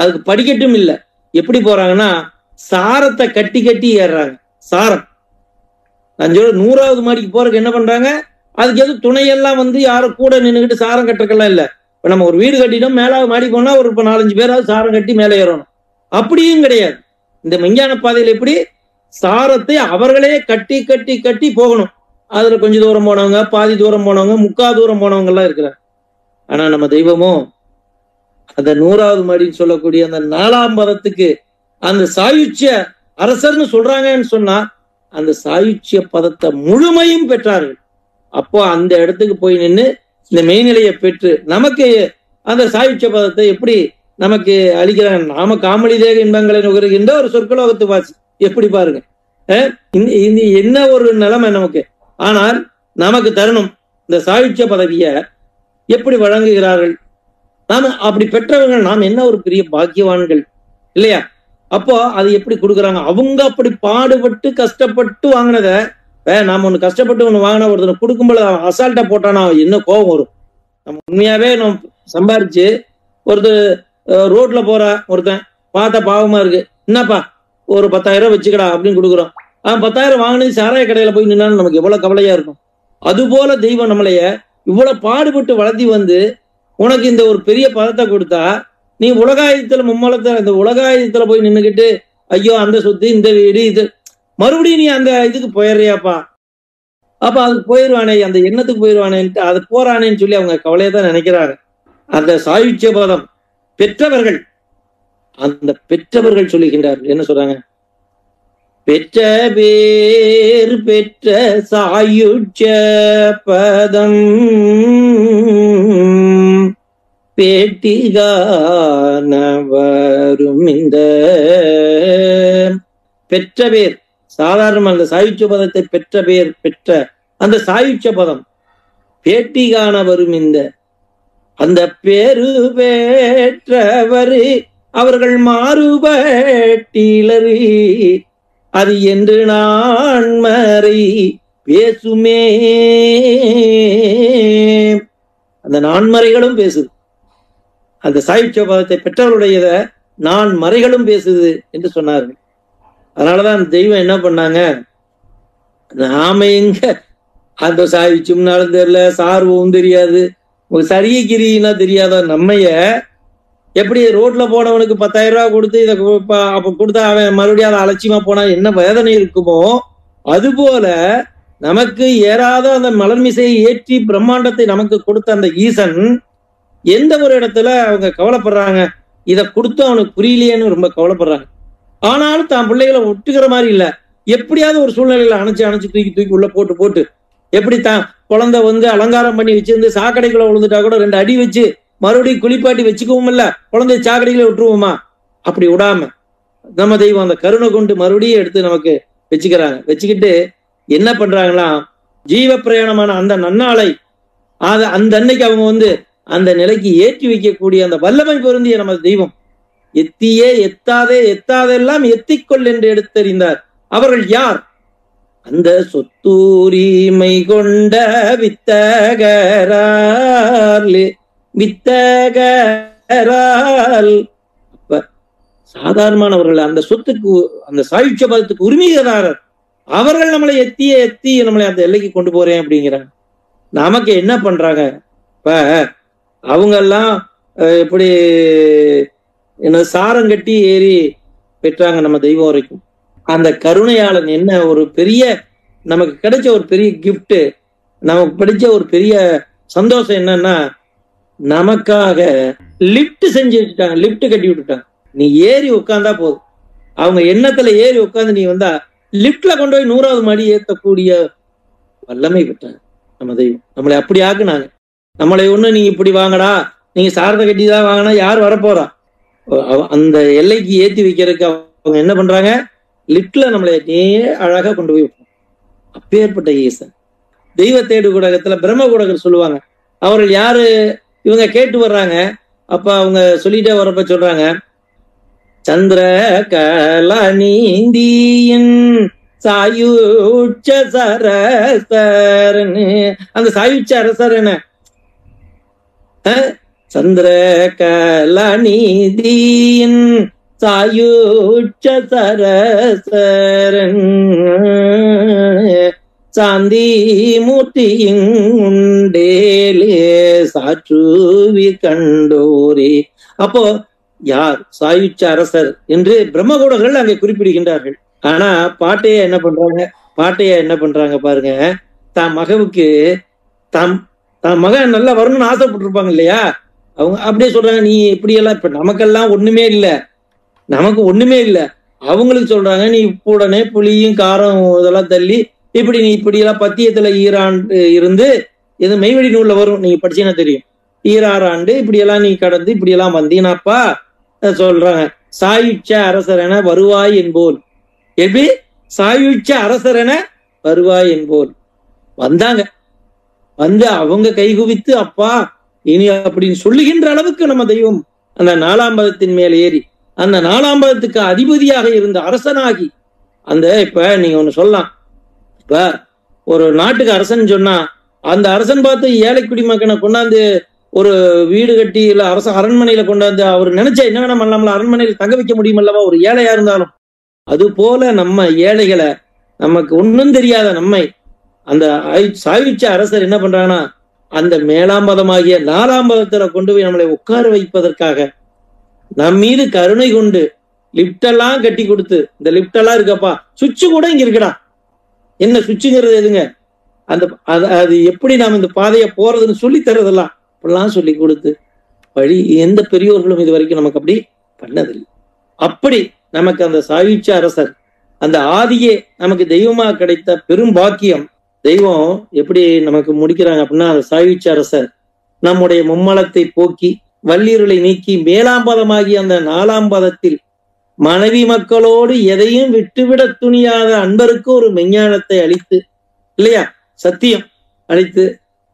அதுக்கு படிக்கட்டும் இல்லை. எப்படி போறாங்கன்னா சாரத்தை கட்டி கட்டி ஏறுறாங்க. சாரம் 100வது மாடிக்கு போறதுக்கு என்ன பண்றாங்க, அதுக்கு எதுவும் துணையெல்லாம் வந்து யாரும் கூட நின்றுக்கிட்டு சாரம் கட்டுறக்கெல்லாம் இல்லை. இப்ப நம்ம ஒரு வீடு கட்டிட்டோம், மேலாவது மாடி போனா ஒரு 4-5 பேராவது சாரம் கட்டி மேலே ஏறணும். அப்படியும் கிடையாது. இந்த மெஞ்ஞான பாதையில் எப்படி சாரத்தை அவர்களே கட்டி கட்டி கட்டி போகணும். அதுல கொஞ்சம் தூரம் போனவங்க, பாதி தூரம் போனவங்க, முக்கால் தூரம் போனவங்க எல்லாம் இருக்கிறாங்க. ஆனா நம்ம தெய்வமும் அந்த 100வது மாடின்னு சொல்லக்கூடிய அந்த 4ஆம் பதத்துக்கு அந்த சாயுச்சிய அரசர்னு சொல்றாங்கன்னு சொன்னா அந்த சாயுச்சிய பதத்தை முழுமையும் பெற்றார்கள். அப்போ அந்த இடத்துக்கு போய் நின்று இந்த மெய்நிலையை பெற்று நமக்கு அந்த சாயுச்சிய பதத்தை எப்படி நமக்கு அளிக்கிறாங்க. நாம காமளி தேக இன்பங்களை நுகர்கின்ற ஒரு சொற்கலோகத்து வாசி. எப்படி பாருங்க, என்ன ஒரு நிலைமை நமக்கு. ஆனால் நமக்கு தருணம் இந்த சாயுச்சிய பதவிய எப்படி வழங்குகிறார்கள். நாம அப்படி பெற்றவர்கள் நாம் என்ன ஒரு பெரிய பாக்கியவான்கள் இல்லையா. அப்போ அது எப்படி கொடுக்குறாங்க, அவங்க அப்படி பாடுபட்டு கஷ்டப்பட்டு வாங்கினத நாம ஒண்ணு கஷ்டப்பட்டு ஒண்ணு வாங்கினா ஒருத்தர் கொடுக்கும்போது அசால்ட்டா போட்டானா என்ன கோபம் வரும். நம்ம உண்மையாவே நம்ம சம்பாரிச்சு ஒருத்தர் ரோட்ல போற ஒருத்தன் பார்த்தா பாவமா இருக்கு, என்னப்பா ஒரு 10,000 வச்சுக்கடா அப்படின்னு கொடுக்குறோம். 10,000 வாங்கினது சாராய கடையில போய் நின்னாலும் நமக்கு எவ்வளவு கவலையா இருக்கும். அது போல தெய்வம் நம்மளைய இவ்வளவு பாடுபட்டு வளர்த்தி வந்து உனக்கு இந்த ஒரு பெரிய பதத்தை கொடுத்தா நீ உலகாயுதத்துல மும்மலத்தை இந்த உலகாயுதத்துல போய் நின்றுக்கிட்டு ஐயோ அந்த சொத்து இந்த வீடு இது மறுபடியும் நீ அந்த இதுக்கு போயிடுறியாப்பா, அப்ப அதுக்கு போயிடுவானே, அந்த எண்ணத்துக்கு போயிடுவானேன்ட்டு அது போறானேன்னு சொல்லி அவங்க கவலையை தான் நினைக்கிறாங்க. அந்த சாயுச்சிய பதம் பெற்றவர்கள், அந்த பெற்றவர்கள் சொல்லுகின்றார்கள் என்ன சொல்றாங்க, பெற்ற பேர் பெற்ற சாயுச்சிய பதம் பேட்டிகான வரும் இந்த பெற்ற பேர். சாதாரண அந்த சாயுச்சிய பதத்தை பெற்ற பேர் பெற்ற அந்த சாயுச்சிய பதம் பேட்டிகான வரும் இந்த அந்த பேரு பெற்றவர் அவர்கள் மாறுபட்டிலரு அது என்று நான் மறை பேசுமே. அந்த நான்மறைகளும் பேசுது. அந்த சாயுச்சிய பதத்தை பெற்றவருடையத நான் மறைகளும் பேசுது என்று சொன்னார்கள். அதனாலதான் தெய்வம் என்ன பண்ணாங்க, நாம எங்க அந்த சாயுச்சியம்னாலும் தெரியல, சார்வவும் தெரியாது, சரியகிரின்னா தெரியாத நம்மைய எப்படி ரோட்ல போனவனுக்கு 10,000 ரூபாய் கொடுத்து இதை அப்ப கொடுத்தா அவன் மறுபடியும் அதை அலட்சியமா போனா என்ன வேதனை இருக்குமோ, அது போல நமக்கு ஏறாத அந்த மலர்மிசையை ஏற்றி பிரம்மாண்டத்தை நமக்கு கொடுத்த அந்த ஈசன் எந்த ஒரு இடத்துல அவங்க கவலைப்படுறாங்க, இதை கொடுத்து அவனுக்கு புரியலையேன்னு ரொம்ப கவலைப்படுறாங்க. ஆனாலும் தான் பிள்ளைகளை ஒட்டுக்கிற மாதிரி இல்ல, எப்படியாவது ஒரு சூழ்நிலையில அணைச்சு தூக்கி உள்ள போட்டு எப்படி தான் குழந்தை வந்து அலங்காரம் பண்ணி வச்சிருந்து சாக்கடைக்குள்ள விழுந்துட்டா கூட 2 அடி வச்சு மறுபடியும் குளிப்பாட்டி வச்சுக்கவும் இல்ல, குழந்தைய சாக்கடைக்குள்ள விட்டுருவோமா, அப்படி விடாம நம்ம தெய்வம் அந்த கருணை கொண்டு மறுபடியும் எடுத்து நமக்கு வச்சுக்கிறாங்க. வச்சுக்கிட்டு என்ன பண்றாங்களா, ஜீவ பிரயாணமான அந்த நன்னாளை அந்த அன்னைக்கு அவங்க வந்து அந்த நிலைக்கு ஏற்றி வைக்கக்கூடிய அந்த வல்லமை பொருந்திய நம்ம தெய்வம் எத்தியே எத்தாதெல்லாம் எத்திக்கொள் என்று எடுத்தறிந்தார். அவர்கள் யார், அந்த சொத்தூரிமை கொண்ட வித்தகரால் அப்ப சாதாரணமானவர்கள் அந்த சொத்துக்கு அந்த சாயுச்சிய பதத்துக்கு உரிமையாளர் அவர்கள் நம்மளை எத்தி நம்மளை அந்த எல்லைக்கு கொண்டு போறேன் அப்படிங்கிறாங்க. நமக்கு என்ன பண்றாங்க, இப்ப அவங்க எல்லாம் எப்படி என்ன சாரம் கட்டி ஏறி பெற்றாங்க நம்ம தெய்வம் வரைக்கும். அந்த கருணையாளன் என்ன ஒரு பெரிய நமக்கு கிடைச்ச ஒரு பெரிய கிஃப்ட், நமக்கு படிச்ச ஒரு பெரிய சந்தோஷம் என்னன்னா, நமக்காக லிப்ட் செஞ்சு வச்சுட்டாங்க, லிப்ட் கட்டி விட்டுட்டாங்க. நீ ஏறி உட்கார்ந்தா போதும், அவங்க எண்ணத்துல ஏறி உட்கார்ந்து நீ வந்தா லிப்ட்ல கொண்டு போய் 100வது மாடி ஏற்றக்கூடிய வல்லமை பெற்றாங்க நம்ம தெய்வம். நம்மளை அப்படி ஆக்குனாங்க. நம்மளை ஒண்ணு நீங்க இப்படி வாங்கடா, நீங்க சாரத்தை கட்டி தான் வாங்கினா யார் வரப்போறா, அந்த எல்லைக்கு ஏற்றி வைக்கிறதுக்கு அவங்க என்ன பண்றாங்க, லிப்ட்ல நம்மளை அழகா கொண்டு போய் வைப்பாங்க. அப்பேற்பட்ட ஈசன் தெய்வ தேடு கூடகத்துல பிரம்ம கூடகர் சொல்லுவாங்க. அவர்கள் யாரு, இவங்க கேட்டு வர்றாங்க. அப்ப அவங்க சொல்லிட்டே வர்றப்ப சொல்றாங்க, சந்திர கலநீந்தியின் சாயுச்ச சரசரன்னு. அந்த சாயுச்ச அரசர் என்ன, சந்திர கலாநிதியின் சாயுச்ச சரசரன் சாந்தி மூர்த்தியுண்டேலே சாற்றுவி கண்டோரே. அப்போ யார் சாயுச்ச அரசர் என்று பிரம்மகூடர்கள் அங்கே குறிப்பிடுகின்றார்கள். ஆனா பாட்டையா என்ன பண்றாங்க பாருங்க. தான் மகவுக்கு தான் மகன் நல்லா வரணும்னு ஆசைப்பட்டிருப்பாங்க இல்லையா, அவங்க அப்படியே சொல்றாங்க, நீ இப்படியெல்லாம் இப்ப நமக்கெல்லாம் ஒண்ணுமே இல்லை, நமக்கு ஒண்ணுமே இல்லை, அவங்களுக்கு சொல்றாங்க நீ உடனே புளியும் காரம் இதெல்லாம் தள்ளி இப்படி நீ இப்படியெல்லாம் பத்தியத்துல ஈராண்டு இருந்து இது மெய்வழி நூல்ல வரும், நீங்க படிச்சீங்கன்னா தெரியும். ஈராறாண்டு இப்படியெல்லாம் நீ கடந்து இப்படியெல்லாம் வந்தீனாப்பா சொல்றாங்க. சாயுச்ச அரசரென வருவாய் என்போல். எப்படி சாயுச்ச அரசரென வருவாய் என்போல் வந்தாங்க. வந்து அவங்க கைகுவித்து அப்பா இனி அப்படின்னு சொல்லுகின்ற அளவுக்கு நம்ம தெய்வம் அந்த 4ஆம் பதத்தின் மேல் ஏறி அந்த 4ஆம் பதத்துக்கு அதிபதியாக இருந்த அரசனாகி அந்த இப்ப நீங்க ஒண்ணு சொல்லலாம், இப்ப ஒரு நாட்டுக்கு அரசன் சொன்னா அந்த அரசன் பார்த்து ஏழை குடிமக்களை கொண்டாந்து ஒரு வீடு கட்டி இல்ல அரண்மனையில கொண்டாந்து அவர் நினைச்சா என்ன வேணா பண்ணலாம்ல, அரண்மனையில் தங்க வைக்க முடியும் அல்லவா ஒரு ஏழையா இருந்தாலும். அது போல நம்ம ஏழைகளை, நமக்கு ஒன்றும் தெரியாத நம்மை அந்த சாயுச்ச அரசர் என்ன பண்றாங்கன்னா அந்த மேலாம் பதமாகிய 4ஆம் பதத்துல கொண்டு போய் நம்மளை உட்கார வைப்பதற்காக நம் மீது கருணை கொண்டு லிப்ட் எல்லாம் கட்டி கொடுத்து, இந்த லிப்ட் எல்லாம் இருக்கப்பா, சுவிட்சு கூட இங்க இருக்குடா, என்ன சுவிட்சுங்கிறது எதுங்க, அந்த அது எப்படி நாம் இந்த பாதையை போறதுன்னு சொல்லி தர்றதெல்லாம் இப்படிலாம் சொல்லி கொடுத்து வழி எந்த பெரியோர்களும் இது வரைக்கும் நமக்கு அப்படி பண்ணதில்லை. அப்படி நமக்கு அந்த சாயுச்ச அரசர் அந்த ஆதியே நமக்கு தெய்வமா கிடைத்த பெரும் பாக்கியம். தெய்வம் எப்படி நமக்கு முடிக்கிறாங்க அப்படின்னா, அந்த சாயுச்ச அரசர் நம்முடைய மும்மலத்தை போக்கி வள்ளிருளை நீக்கி மேலாம் பதமாகி அந்த 4ஆம் பதத்தில் மனைவி மக்களோடு எதையும் விட்டுவிட துணியாத அன்பருக்கு ஒரு மெஞ்ஞானத்தை அளித்து இல்லையா, சத்தியம்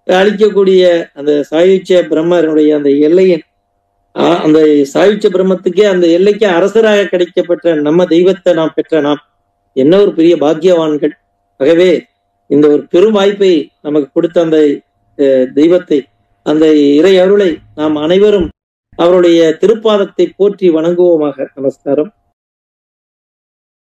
அளிக்கக்கூடிய அந்த சாயுச்ச பிரம்மனுடைய அந்த எல்லையின் அந்த சாயுச்ச பிரம்மத்துக்கே அந்த எல்லைக்கு அரசராக கிடைக்கப்பட்ட நம்ம தெய்வத்தை நாம் பெற்ற நாம் என்ன ஒரு பெரிய பாக்கியவான்கள். ஆகவே இந்த ஒரு பெரும் வாய்ப்பை நமக்கு கொடுத்த அந்த தெய்வத்தை, அந்த இறை அருளை நாம் அனைவரும் அவருடைய திருப்பாதத்தை போற்றி வணங்குவோமாக. நமஸ்காரம்.